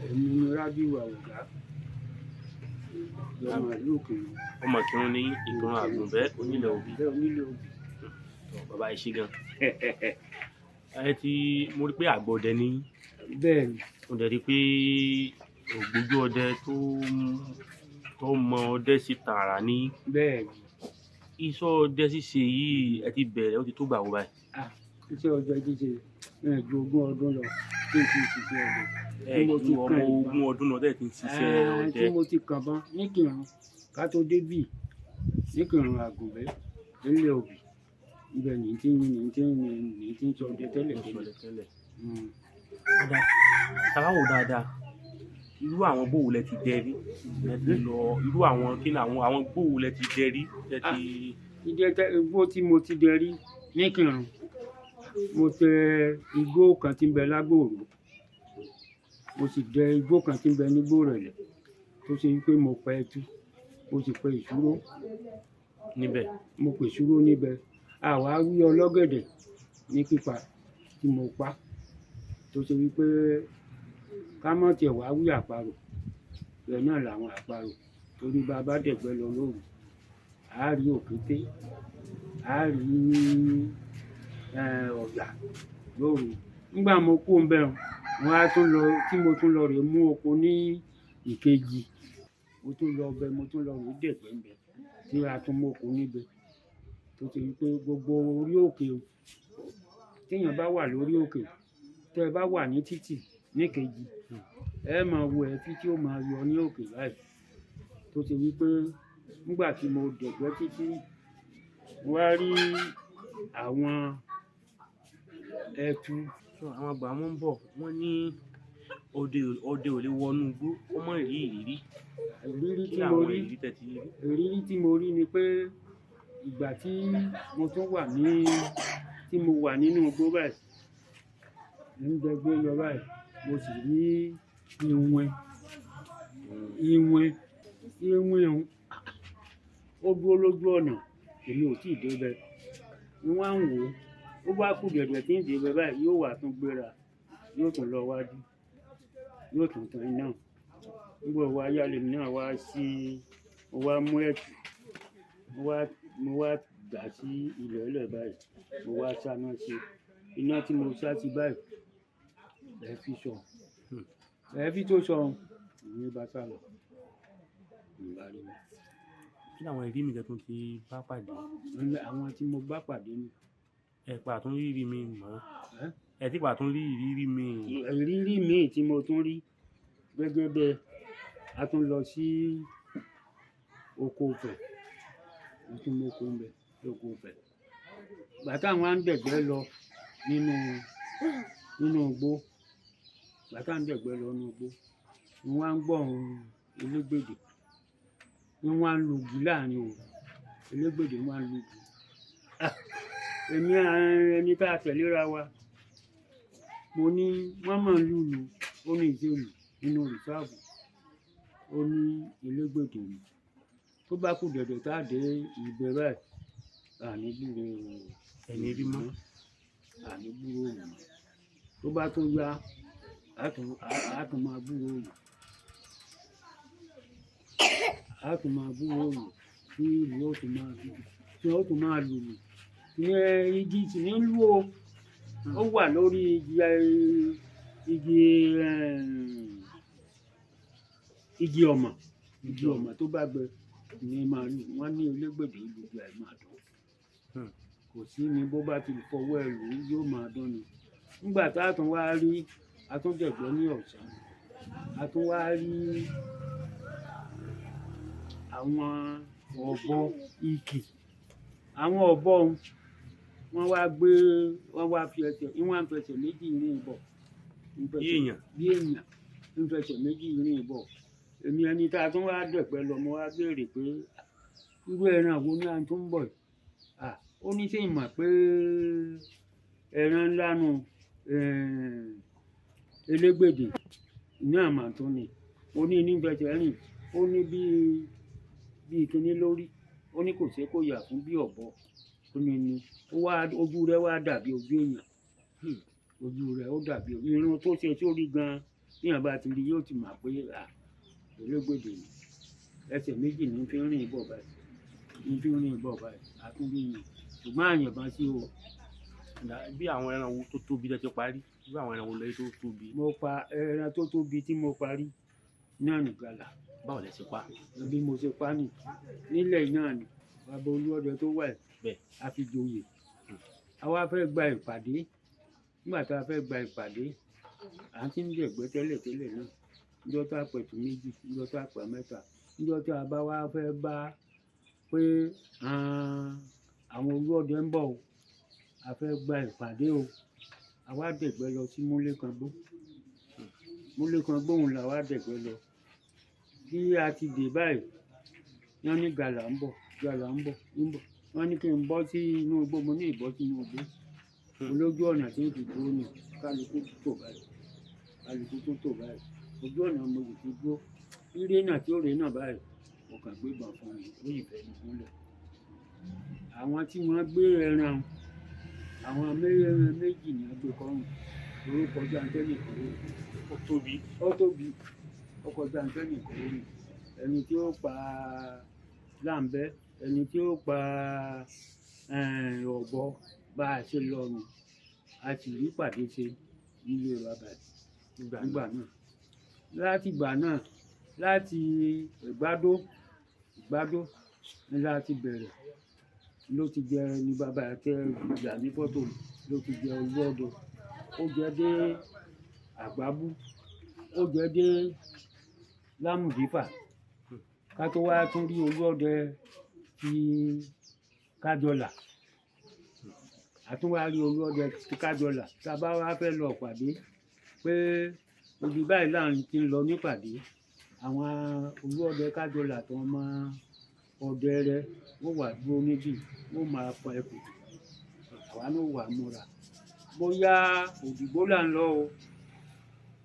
Èmi ni Rábíù Àwọ̀dá lọ́mọ ìlú Ìkìrun. Ọmọ Ìkìrun ní Ìkìrun Àgùnbẹ́ onílẹ̀ Òbí. Onílẹ̀ Òbí. Bàbá ẹ ṣé gan. Mo rí pé àgbọ̀dẹ ní. Bẹ́ẹ̀ni. Mo dẹ̀ rí pé ògbójú ọdẹ tó mọ ọdẹ sí tààrà ní. Bẹ́ẹ̀ni. Iṣẹ́ ọdẹ ṣíṣe yìí ẹ ti bẹ̀rẹ̀ ó ti tó gbà wo báyìí? Iṣẹ́ ọdẹ ṣíṣe ju 20 ọdún lọ tí n ti ṣiṣẹ́ ọdẹ. Ju ọmọ 20 ọdún lọ tẹ́ ti ń ṣiṣẹ́ ọdẹ. Tí mo ti kànbọn níkìrun ká tó débì níkìrun Àgùnbẹ́ nílẹ̀ Òbí. Ibẹ̀ ní tí ń sọ ọdẹ tẹ́lẹ̀. Tàbá wò dáadáa, irú àwọn bóò lẹ ti dẹ rí? Irú àwọn kí ni àwọn bóò lẹ ti dẹ rí? Igbó tí mo ti dẹ rí níkìrun, mo tẹ igbó kan tí ń bẹ lágbòòrò, mo sì dẹ igbó kan tí ń bẹ nígbó Ìrẹ̀lẹ̀ tó ṣe wípé mo pa ẹtù, mo sì pa ìṣúró níbẹ̀. Mo pa ìṣúró níbẹ̀. Àwa rí ọlọ́gẹ̀dẹ̀ ní pípa tí mo pa tó ṣe wípé ká mọ̀ tiẹ̀ wá wí àparò bẹ́ẹ̀ náà làwọn àparò torí bá a bá dẹ̀gbẹ́ lọ lóru a rí òkété, a rí ọ̀yà lóru. Nígbà mo kú ńbẹ̀ wọ́n á tún lọ tí mo tún lọ rè mú oko ní ìkejì, mo tún lọ rè dẹ̀gbẹ́ ńbẹ̀ tí a tún mú oko níbẹ̀ tó ṣe wípé gbogbo orí òkè téèyàn bá wà lórí òkè tẹ́ ẹ bá wà ní títì níkejì ẹ máa wo ẹ̀fín tí ó máa yọ ní òkè báyìí tó ṣe wípé nígbà tí mo dẹ̀gbẹ́ títí mo wá rí àwọn ẹtu. Àwọn àgbà wọn ń bọ̀ wọ́n ní ọdẹ ò lè wọnú igbó kó mọ̀ rí ìrírí. Ìrírí tí mo rí ni pé ìgbà tí mo wà nínú igbó báyìí ń dẹgbẹ́ lọ báyìí mo sì rí iwin ó dúró lójú ọ̀nà èmi ò tíì débẹ̀. Wọ́n á ń wò ó bá kù dẹ̀dẹ̀ tí ń débẹ̀ báyìí yóò wá tún gbéra yóò tún lọ wájú yóò tún tan iná. Nígbà wo ayálẹ̀ náà wá mo wá mú ẹ̀tù mo wá dà sí ilẹ̀ báyìí mo wá sáná sí iná tí mo sá sí báyìí ẹ̀fín sọ ẹ̀fín tó sọ ìyẹn bá sálọ ìgbà rí mi. Kí làwọn ìrírí mi tuntun ti bá pàdé? Àwọn tí mo bá pàdé ni. Ẹ̀pà tún rí ìrírí mi mọ́. Ẹ tí pà tún rí ìrírí mi. Ìrírí mi tí mo tún rí gẹ́gẹ́ bẹ́ẹ̀ a tún lọ sí oko Ifẹ̀ mo tún mú oko ńbẹ̀ lóko Ifẹ̀. Ìgbà táwọn á ń dẹ̀gbẹ́ lọ nínú igbó ni wọ́n á ń gbọ́ ohùn elégbèdè ni wọ́n á ń lugi láàrin òru elégbèdè wọ́n á ń lugi. Èmi ẹni tá a tẹ̀léra wa mo ní wọ́n máa ń lùlù ó ní ìṣèlú nínú rìsáàbù ó ní elégbèdè ni tó bá kù dẹ̀dẹ̀ tá a dé ibẹ̀ báyìí àní gbúrò ẹni rí mọ́ àní gbúrò òun tó bá tún yá a tún máa gbúrò òun tí ìlú ó tún máa dùn tí ó tún máa lùlù ní igi sì ní lù ó wà lórí igi ọ̀mà tó bá gbẹ ní máa lù wọ́n ní elégbèdè ìlú bí àì máa dùn kò sí ni bó bá ti fọwọ́ ẹ̀ lù yóò máa dún ni. Nígbà tá a tún wá rí atúndẹ̀gbẹ́ ní ọ̀sán a tún wá rí àwọn ọ̀bọ ìkì àwọn ọ̀bọ wọ́n wá fi ẹsẹ̀ méjì rìn bọ̀ bí èèyàn ń fẹsẹ̀ méjì rìn bọ̀. Èmi ẹni tá a tún wá dẹ̀gbẹ́ lọ mo wá béèrè pé irú ẹran wo ni à ń tún bọ̀ yìí? Ó ní ṣé ìmọ̀ pé ẹran ńlá nu elégbèdè ní àmàtún ni ó ní fẹsẹ̀ rìn ó ní bíi kinní lórí ó ní kò ṣe kó yà fún bí ọ̀bọ ó ní ojú rẹ̀ wá dàbí ojú èèyàn ojú rẹ̀ ó dàbí irun tó ṣe sórí gan téèyàn bá ti rí yóò ti mọ̀ pé ológbòdè ni ẹsẹ̀ méjì ní fi ń rìn bọ̀ báyìí àtúndì yìí ṣùgbọ́n àyànbá sí o. Bí àwọn ẹran wo tó tóbi tẹ́ ti parí bí àwọn ẹran wo lẹ́yìn tó tóbi. Mo pa ẹran tó tóbi tí mo parí náà ní ìgalà. Báwo lẹ ṣe pa? Bí mo ṣe pa nì nílẹ̀ náà ni bàbá olúọdẹ tó wà bẹ́ẹ̀ a fi joyè. A wá fẹ́ gba ìpàdé nígbà tá a fẹ́ gba ìpàdé à ń ti ń jẹ̀gbẹ́ tẹ́lẹ̀ náà níjọ́ tá a pẹ̀tù méjì níjọ́ tá a pẹ̀ mẹ́ta níjọ́ tá a bá wá fẹ́ bá pé àwọn olúọdẹ ń bọ̀ o a fẹ́ gba ìpàdé o a wá dẹ̀gbẹ́ lọ sí Múlékangbó òun là wá dẹ̀gbẹ́ lọ bí a ti dé báyìí wọ́n ní gàlà ń bọ̀ wọ́n ní kí n bọ́ sí inú igbó mo ní ìbọ́ sínú igbó olójú ọ̀nà tí ń fi dúró ní kálukú tó báyìí ojú ọ̀nà mo sì ti dúró ríré náà tí ó rè náà báyìí mo kàn gbé ìbọn fún mi ó yìí fẹ́ mi gúnlẹ̀ àwọn tí wọ́n gbé ẹran àwọn méjì ní ọgbẹ́ kọrùn orúkọ jàǹtẹ́nì kan ó tóbi ọkọ̀ jàǹtẹ́nì kan lórí ẹni tí ó pa láǹbẹ́ ẹni tí ó pa ọ̀bọ bá a ṣe lọ́rùn a sì rí pàdé ṣe nílé bàbá nígbà náà láti ìgbádó ni láti bẹ̀rẹ̀ ló ti jẹ ní bàbá tẹ ìjà ní fọ́tò ló ti jẹ olúọdẹ ó jẹ dé àgbábú ó jẹ dé lámùdífà ká tó wá tún rí olúọdẹ ti kájọlà àtúnwá rí olúọdẹ ti kájọlà tá a bá wá fẹ́ lọ pàdé pé ibi báyìí là ń ti lọ nípàdé àwọn olúọdẹ kájọlà tó máa ọdẹ rẹ wọ́n wà dúró níbí wọ́n máa pa ẹkùn àwa náà wà múra bóyá òdìgbò là ń lọ o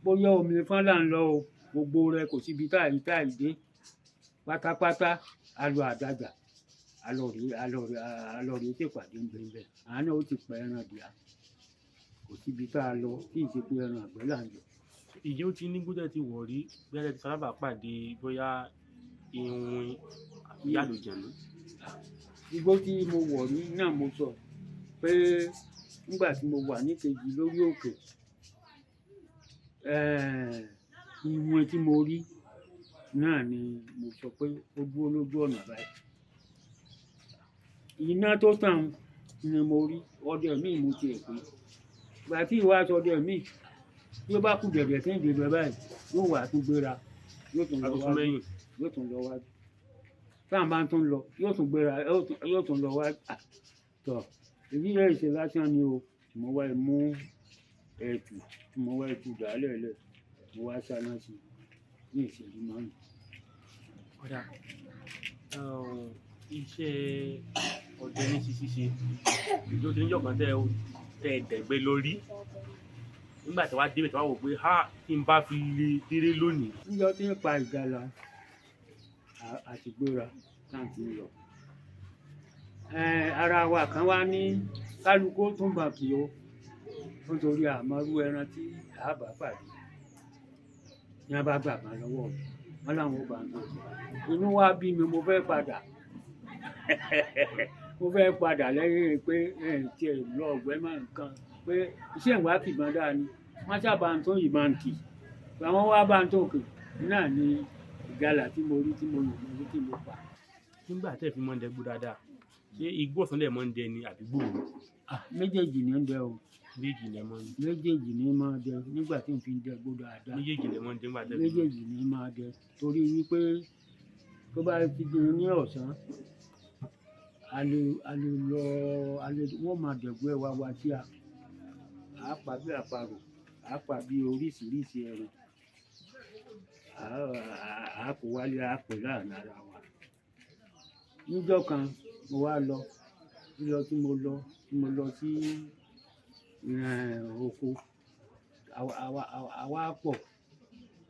bóyá omi ifán là ń lọ o gbogbo rẹ kò síbi táyì dé pátápátá a lọ àdàgbà alọ̀rẹ́ ṣèpàdé ń bẹ̀rẹ̀ àánú ó ti pa ẹran dìá kò síbi tá a lọ tí ì ṣe pé ẹran àgbẹ̀ là ń lọ. Ìjẹ́ ó ti ní gbọ́dọ̀ ti wọ̀ rí bí ẹ ti sábà pàdé bóyá ìwìn àbí àlùjànnú. Igbó tí mo wọ̀ ní náà mo sọ pé nígbà tí mo wà níkejì lórí òkè ìwìn tí mo rí náà ni mo sọ pé ó dúró lójú ọ̀nà báyìí. Iná tó tàn ni mo rí ọdẹ mi mo ti ẹ̀ pé ìgbà tí ìwà aṣọ ọdẹ mi bí ó bá kú dẹ̀dẹ̀ tí ń dè bẹ́ẹ̀ báyìí yóò wà tún gbéra yóò tún lọ wájú táwọn bá tún lọ yóò tún gbéra yóò tún lọ wájú tọ èyí rẹ̀ ìṣe lásán ni o tí mo wá mú ẹ̀tù dàálẹ̀ lẹ̀ mo wá sáná sí ní ìṣẹ́jú márùn. Kódà iṣẹ́ ọdẹ ní ṣíṣe ìjọ tí níjọ́ kan tẹ ẹ̀ẹ́dẹ̀gbẹ́ lórí nígbà tí wàá débẹ̀ tí wàá wò pé kí n bá fi lè déré lónìí. níjọ́ tí ń pa ìgalà àti gbéra náà ti ń lọ. Ara wa kan wá ní kálukú tún gbà kí o nítorí àmọ́rú ẹran tí a bá pàdé ní a bá gbà kan lọ́wọ́ mi wọ́n láwọn ò bá ń tọ́jú inú wa bí mi mo fẹ́ padà lẹ́yìn pé tí ẹ lọ ọ̀gbẹ́ máa ń kan pé iṣẹ́ ìwà kìbọn dáa ni wọ́n sábà ń tó ìbọn kì àwọn wá bá ń tókè náà ni ìgalà tí mo rí tí mo yàn lórí tí mo pa. Nígbà tẹ́ fi máa ń dẹgbó dáadáa ṣé igbó ọ̀sán lẹ̀ máa ń dẹ ni àdúgbò mi. Méjèèjì ní ń dẹ o. Méjèèjì lẹ máa ń dẹ. Méjèèjì ní máa dẹ nígbà tí n fi ń dẹgbó dáadáa. Méjèèjì lẹ máa ń dẹ nígbà tẹ́ fi. Méjèèjì ní máa dẹ torí wípé tó bá ti di ní ọ̀sán wọ́n máa dẹ̀gbọ́ ẹwà wa tí a pa bí àparò a pa bí oríṣiríṣi ẹran a kò wálé a pè láàrin ara wa. Níjọ́ kan mo wá lọ tí mo lọ sí oko àwa pọ̀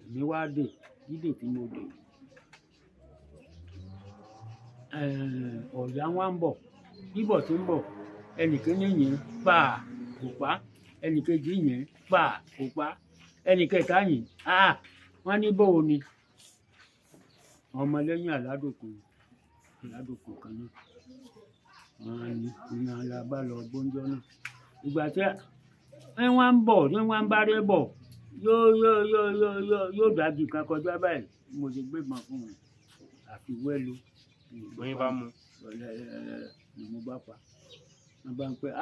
èmi wá dè dídè tí mo dè ọ̀yà wa ń bọ̀ bíbọ̀ tí ń bọ̀ ẹnìkíní yẹn pa kò pa ẹnìkejì yẹn pa kò pa ẹnì kẹta yìí wọ́n ní bóò ni ọmọlẹ́yìn aládòkun kan náà wọ́n ní ìyàn la bá lọ gbóúnjọ náà ìgbà tí wọ́n ń bọ̀ ní wọ́n ń bárẹ́ bọ̀ yóò dájú kan kọjá báyìí mo ti gbébọn fún wọn àfi wẹ́lu lóyún bá mú ni mo bá pa wọ́n bá ń pẹ́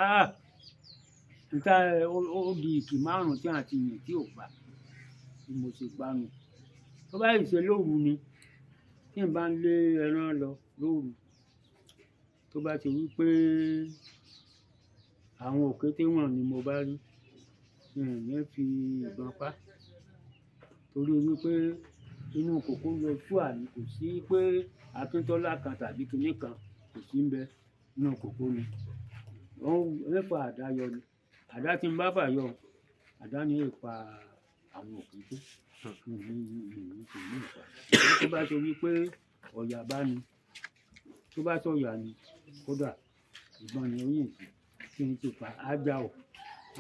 níta ó di ìkì márùn-ún tí àti yìn tí ò pa ni mo ti pa nù tó bá yìí ṣe lóru ni tí n bá ń lé ẹran lọ lóru tó bá ti wí pé àwọn òkété wọn ni mo bá rí ní fi ìbọn pa torí wípé inú kòkó lọ tú àní kò sí pé Akíntọ́lá kan tàbí kinní kan kò sí ń bẹ inú kòkó ni wọ́n mẹ́fà àdá yọ ni àdá tí ń bá fà yọ àdá ni èèpa àwọn òkété tó bá ṣe wípé ọ̀yà bá ní tó bá sọ̀yà ni kódà ìbọn ni ó yìn sí kí n ti pa ájá ò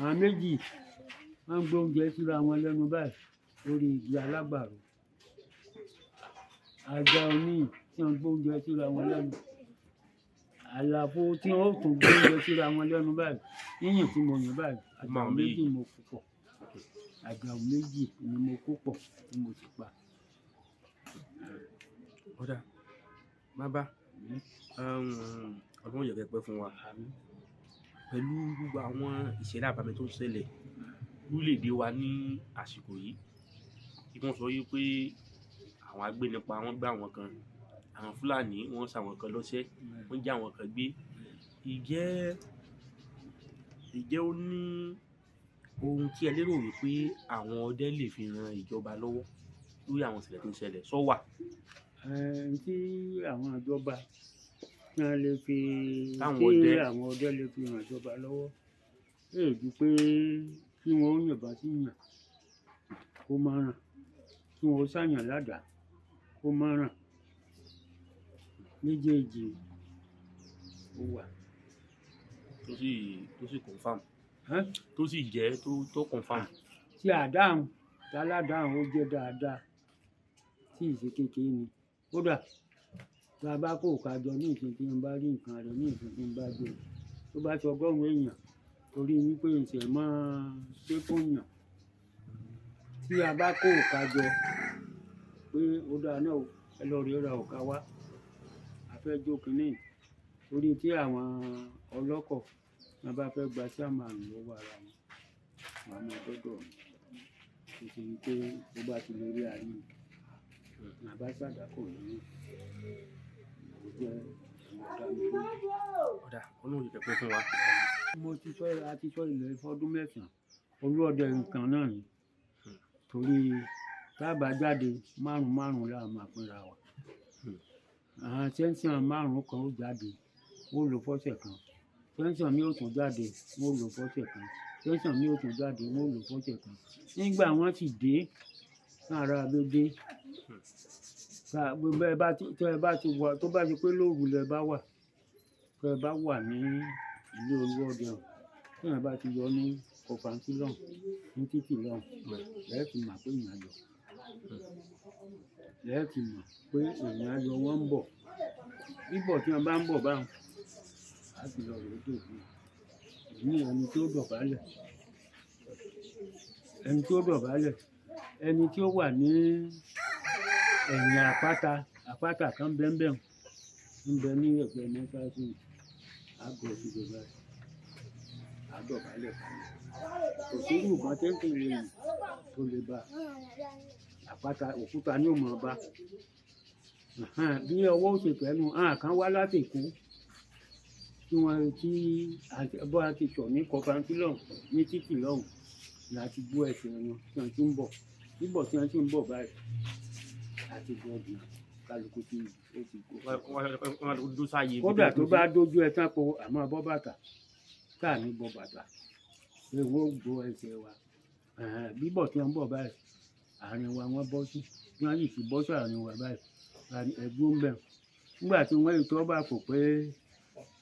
àwọn méjì wọ́n ń gbé oúnjẹ síra wọn lẹ́nu báyìí lórí igi alágbàro ajá oníyìn tí wọ́n gbé oúnjẹ síra wọn lẹ́nu àlàfo tí wọ́n tún gbé oúnjẹ síra wọn lẹ́nu báyìí yíyìn tí mo yìn báyìí àjàò méjì mo kó pọ̀ àjàò méjì ni mo kó pọ̀ tí mo ti pa. ọ̀dà bàbá ọdún yẹ̀kẹ́ pẹ́ fún wa pẹ̀lú gbogbo àwọn ìṣẹ̀lẹ̀ àbámẹ́ tó ń ṣẹlẹ̀ lórílẹ̀‐èdè wa ní àsìkò yìí tí wọ́n sọ yìí pé àwọn agbénipa wọ́n gbá àwọn kan àwọn Fúlàní wọ́n ṣàwọn kan lọ́ṣẹ́ wọ́n já àwọn kan gbé ìjẹ́ ó ní ohun tí ẹ lérò wípé àwọn ọdẹ lè fi ran ìjọba lọ́wọ́ lórí àwọn ìṣẹ̀lẹ̀ tó ń ṣẹlẹ̀ sọ wà. tí àwọn ìjọba náà lè fi àwọn ọdẹ lè fi ràn ìjọba lọ́wọ́ èyí pé kí wọ́n yìnbọn sí yàn kó má ràn kí wọ́n ṣàyàn ládàá kó má ràn méjèèjì ó wà. tó sì confam tó sì jẹ́ tó confam. tí àdáhùn táládàáhùn ó jẹ́ dáadáa tí ìṣe kékeré ni kódà tá a bá kó kájọ ní ìsìn tí n bá rí nǹkan rẹ̀ ní ìsìn tí n bá gbé tó bá ti 100 èèyàn torí wípé ìṣẹ̀ máa ṣe fún yàn tí a bá kó kájọ pé ó dáa náà ẹ lọ rí ra ọ̀ka wá a fẹ́ jó kínní torí tí àwọn ọlọ́kọ̀ wọn bá fẹ́ gba chairman lọ́wọ́ ara wọn wọn máa dọ́dọ̀ mi kò sì ní pé ó bá ti lè rí àárín àbáṣádà kò ní ó jẹ́ ọ̀dà mi fún mi. ọ̀dà olóhùn yìí kẹ́kọ̀ọ́ fún wa. mo ti sọ ilẹ̀ fọdún 9 olúọdẹ nǹkan náà ni torí tábà jáde 5 la máa pínra wa àwọn tẹ́ńsán 5 kan ó jáde ó lò fọ́sẹ̀ kan tẹ́ńsán mi ò tún jáde wọ́n lò fọ́sẹ̀ kan tẹ́ńsán mi ò tún jáde wọ́n lò fọ́sẹ̀ kan nígbà wọ́n ti dé sára abédé tẹ́ ẹ bá ti wà tó bá ti pé lóru lẹ bá wà tẹ́ ẹ bá wà ní ilé olúọdẹ ọ̀ tí ẹ bá ti yọ ní kọfàǹtì lọ́hùn ní títì lọ́hùn lẹ́ẹ̀ ti mà pé èèyàn yọ lẹ́ẹ̀ ti mọ̀ pé èèyàn yọ wọ́n ń bọ̀ bíbọ̀ tí wọ́n bá ń bọ̀ báwọn á ti lọ rèé dè fún ní ẹni tí ó dọ̀bálẹ̀ ẹni tí ó wà ní ẹ̀yìn àpáta kan bẹ́ẹ̀ ń bẹ ní ẹ̀gbẹ́ mẹ́tàásì àgọ́ ìdìbò báyìí àdọ̀bálẹ̀ kan kò sí nǹkan tẹ́ńtì lẹ́yìn tó lè bá àpáta òkúta ní òmò ọba bí ọwọ́ òṣèpẹ́nu kan wá láti Èkó tí wọ́n ti bọ́ àti sọ ní kọfàǹtì lọ́hùn ní títì lọ́hùn láti bú ẹsẹ̀ wọn tí wọ́n ti ń bọ̀ bíbọ̀ tí wọ́n ti ń bọ̀ báyìí àti bọ́ọ̀dù kálukú tí ó ti kó. kódà tó bá dójú ẹ tán kó àmọ́ bọ́ bàtà káà ní bọ́ bàtà pé wọ́n gbó ẹsẹ̀ wa bíbọ̀ tí wọ́n ń bọ̀ báyìí àárín wa wọ́n bọ́ sí bí wọ́n yìí ti bọ́ sí àárín wa báyìí ẹ̀gbọ́n ń bẹ̀ nígbà tí wọ́n ètò ọba kò pé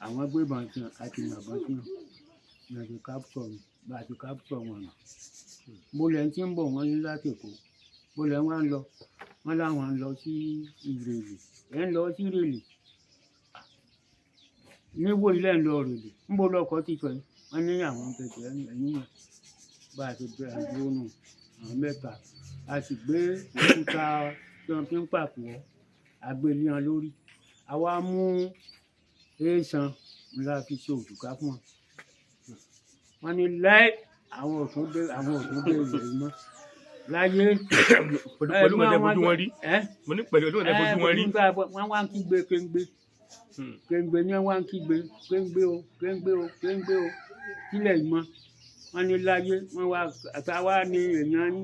àwọn gbébọn tí àti ìyàbọn tí wọ́n ti kápsọ̀ bá ti kápsọ̀ wọn nà bólẹ̀ tí ń bọ̀ wọ́n ní láti Èkó bólẹ̀ wọ́n á lọ wọ́n láwọn ń lọ sí Ìrèlè ẹ̀ ń lọ sí Ìrèlè níbo ilé ń lọ Ìrèlè níbo lọkọ̀ ti sọ yìí wọ́n ní àwọn kẹ̀kẹ́ ẹ̀yìn yẹn bá a ti bẹ̀rẹ̀ àdúró nù àwọn mẹ́ta a sì gbé òkúta tí wọ́n fi ń pàpọ̀ àgbélé lórí àwa mú èèsàn ńlá fi ṣe òdùká fún wọn wọ́n ní láì àwọn òtún dé ilẹ̀ yìí mọ́ láyé pẹ̀lú wọn lẹ́ fojú wọn rí mo ní pẹ̀lú wọn lẹ́ fojú wọn rí. wọ́n wá ń kígbe kéńgbé ní wọ́n wá ń kígbe kéńgbé o kílẹ̀ yìí mọ́ wọ́n ní láyé wọ́n wá àtàwá ní èèyàn yín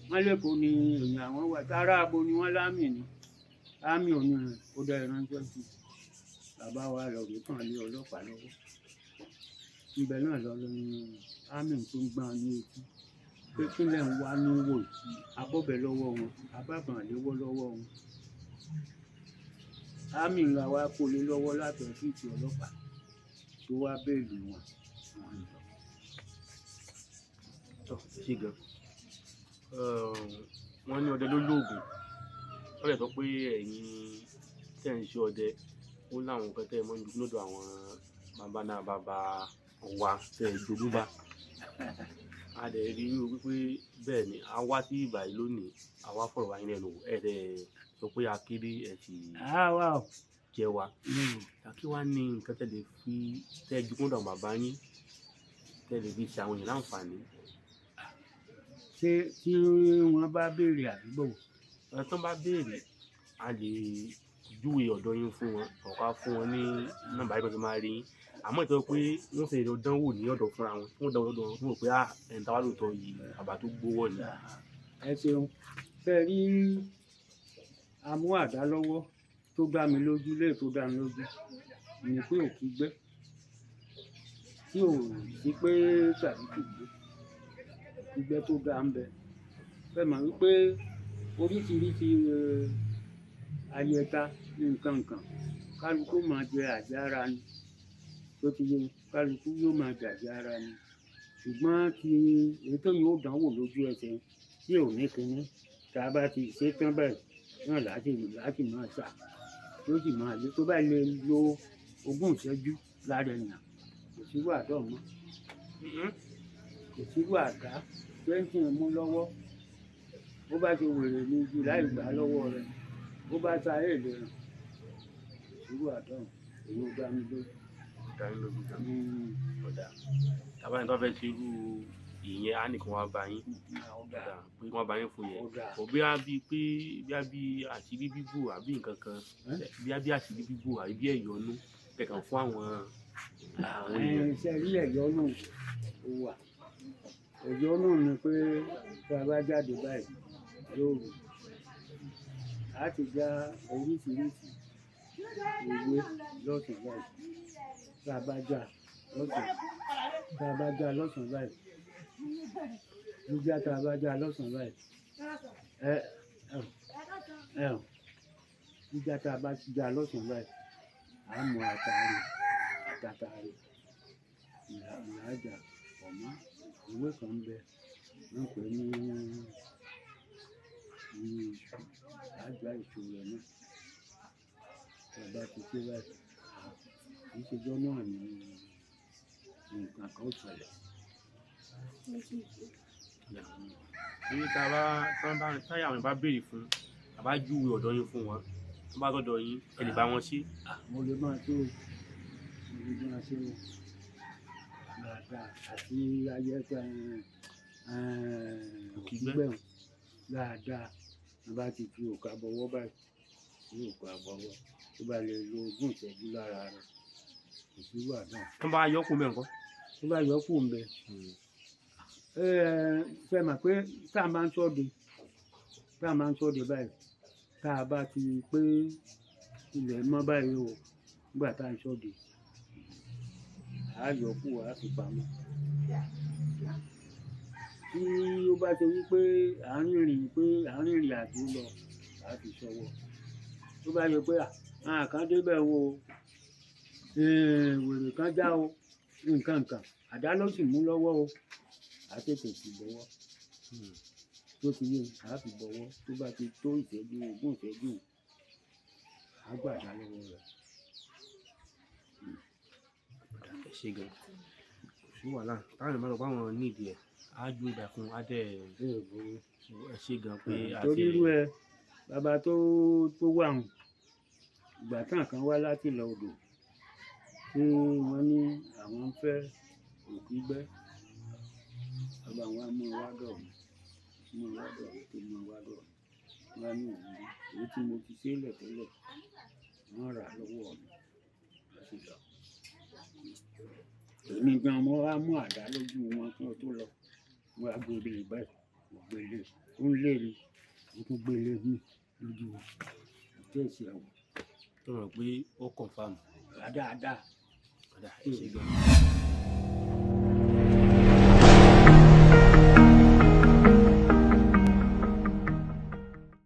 wọ́n lẹ́kọ̀ọ́ ní èèyàn àwọn wà tára abo ni wọ́n lámì ní ámì òní rẹ̀ ó dá ìránṣẹ́ sí bàbá wa lọ rí kàn lé ọlọ́pàá lọ́wọ́ ibẹ̀ náà lọ lóyún ámì tó ń gbọ́n ní etí pé kílẹ̀ ń wá ní wò abọ́bẹ̀ lọ́wọ́ wọn abábàn léwọ́ lọ́wọ́ wọn ámì ńlá wa kó lé lọ́wọ́ láti ọ́fíìsì ọlọ́pàá tó wá bẹ́ẹ̀lì wọn. ṣé gan wọ́n ní ọdẹ ló lóògùn wọ́n lè sọ pé ẹ̀yin tẹ̀ ń ṣe ọdẹ ó láwọn nǹkan tẹ́ ẹ mọ́ lọ́dọ̀ àwọn bàbá náà bàbá wa tẹ̀ ẹ jogún bá a dẹ̀ rí wípé bẹ́ẹ̀ ni a wá sí ìbàyí lónìí a wá fọ̀rọ̀ wáyé lẹ́nu ẹ̀ dẹ̀ sọ pé a kéré ẹ̀ sì jẹ wa kí wá ní nǹkan tẹ́ lè fi tẹ́ ẹ jogún lọ́dọ̀ bàbá yín tẹ́ lè fi ṣe àwọn èèyàn láǹfààní. ṣé tí wọ́n bá béèrè àdúgbò. tán bá béèrè a lè júwe ọ̀dọ̀ yín fún wọn ọ̀ká fún wọn ní nọ́mbà yìí tó máa rí yín àmọ́ ìtọ́ pé wọ́n fẹ́ lọ dánwò ní ọ̀dọ̀ fúnra wọn fún ọ̀dọ̀ ọ̀dọ̀ wọn fún wọn pé ẹ̀ǹtà wà lóòótọ́ yìí bàbá tó gbówó ni. ẹ ṣeun fẹ́ rí amú àdá lọ́wọ́ tó dá mi lójú lé tó dá mi lójú ní pé òkú gbẹ́ tí ò sí pé tàbí kò gbé ìgbẹ́ tó dá ń bẹ fẹ́ mọ̀ wípé oríṣiríṣi ayẹta nǹkan kan kálukú máa jẹ àjàrà ni tó ti yẹ kálukú yóò máa jẹ àjàrà ni ṣùgbọ́n ti èyí tó yóò dánwò lójú ẹsẹ̀ tí ò ní kinní tá a bá ti ṣe tán báyìí náà láti máa ṣà tó sì máa lé tó bá lè lo 20 ìṣẹ́jú lára èèyàn kò sí wàdọ̀ mọ́ kò sí wàdá twenty mú lọ́wọ́ bó bá ti wèrè ní ibi láì gbà lọ́wọ́ rẹ̀ bó bá ta èlé rẹ̀ irú àdán èyí ó dá mi lójú. ọ̀dà tàbá ní tó fẹ́ ṣe irú ìyẹn á nìkan wá bá yín pé wọ́n bá yín fún yẹn kò bí a bí pé bí a bí àṣírí bíbò àbí nǹkan kan bí a bí àṣírí bíbò àbí bí ẹ̀yọ́nú kẹ̀kàn fún àwọn èèyàn. iṣẹ́ rí ẹ̀yọ́nú ó wà ẹ̀yọ́nú ni pé tá a bá jáde báyìí lóru a ti já oríṣiríṣi ìwé lọ́sàn báyìí tá a bá já lọ́sàn báyìí jíjá tá a bá já lọ́sàn báyìí jíjá tá a bá já lọ́sàn báyìí a mú àtàrí ìlàjà ọ̀mọ́ ìwé kan bẹ wọ́n pè ní àgbà ìṣòro náà ọba ti ṣe báyìí ìṣèjọ náà ní nǹkan kan ṣẹlẹ̀. èyí táyà àwọn ìbá béèrè fún àbá júwe ọ̀dọ̀ yín fún wọn tó bá gbọ́dọ̀ yín ẹ lè bá wọn ṣe. mo lè máa ṣe o dáadáa àti ayẹta òkìgbẹ́hùn dáadáa wọ́n bá ti fi òkà bọ̀wọ́ báyìí ní òkà bọ̀wọ́ tó bá lè lo 20 ìṣẹ́jú lára rẹ̀ kò sí wàdà. tó bá yọkù mẹ́ nǹkan. tó bá yọkù ń bẹ fẹ́ mọ̀ pé tá a máa ń sọ́de báyìí tá a bá ti pé ilẹ̀ mọ́ báyìí o nígbà tá a ń sọ́de a yọkù a fi pamọ́. tí ó bá ṣe wípé àárín ìrìn àjò lọ a fi ṣọwọ́ tó bá yẹ pé àkàn débẹ̀ wo wèrè kan já o nǹkan àdá ló sì mú lọ́wọ́ o a tètè sì lọ́wọ́ tó ti yé a fi bọ̀wọ́ tó bá ti tó ìṣẹ́jú ogún ìṣẹ́jú á gbàdá lọ́wọ́ rẹ̀. ẹ ṣe gan sí wàhálà táwọn ìbára pa àwọn nídìí ẹ á ju ìgbà fún adẹ ẹ ṣe gan pé torí irú ẹ bàbá tó wà hùn ìgbà kan wá láti lọ odò tí wọ́n ní àwọn fẹ́ òkú gbẹ́ bàbá wọn mú wádọ̀ mú wádọ̀ tó mú wádọ̀ wọn ní òun èyí tí mo ti sílẹ̀ tẹ́lẹ̀ wọ́n rà lọ́wọ́ mi láti lọ. èmi gan mo wá mú àdá lójú wọn kí wọ́n tó lọ mo wá gbé ilé báyìí mo gbé ilé ó ń lé mi mo tún gbé ilé mi lójú wọn ìjẹ́ ìṣe àwọn. tó rò pé ó confam dáadáa. ẹ ṣe gan.